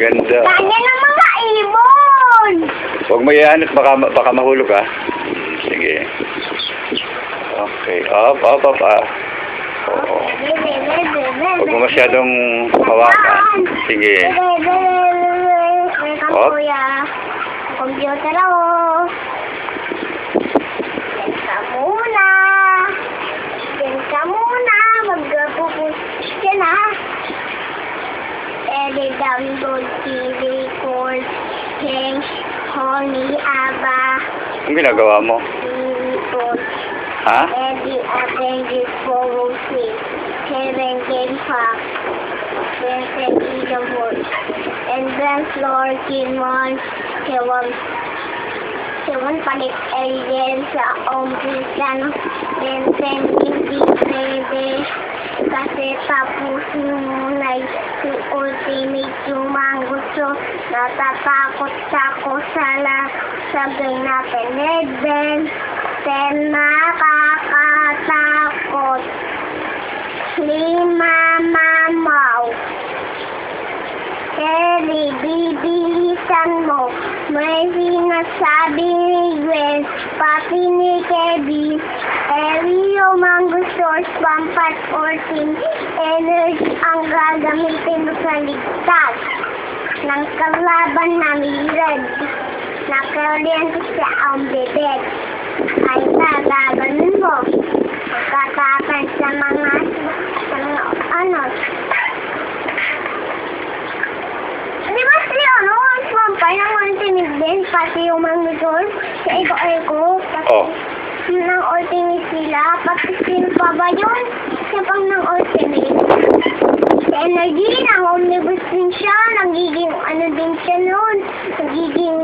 Ganda. Kanya ng mga ibon! Huwag mo yan at baka mahulog ah. Sige. Okay. Up. Oo. Huwag mo masyadong hawakan. Sige. Welcome, kuya. Computer ako. Diyan ka muna. Magpupus ka na. Download TV, course, change, honey, aba. Ang ginagawa mo? Ha? Every appendix follow sleep. Heaven game pack. Vincent Edenwood. And then floor Kimon. Kewan palit alien sa umpisan. Vincent hindi baby. Kasi tapos nunay si ultimate yung gusto. Natatakot ako sa sabi natin Edben. Then nakakatakot. Lima mamaw. Eli, bibilisan mo. May sinasabi ni Gwen, pati ni Kevin. Elio Mangustos, Pampat Ortin, energy ang gagamitin mo sa ligtas. Ng kalaban na Red, nakaryente siya ang bebek. Ay gaganon mo. Pagkatapan sa mga ano. Di ba siya, ano? Pampay ng ultimate din, pati yung Mangustos, sa Eko-Eko. Oh. Ng ultimate sila, pati sino pa ba yun? Siya pang ng ultimate. Sa energy, ng omnibus din siya, nagiging ano din siya nun, nagiging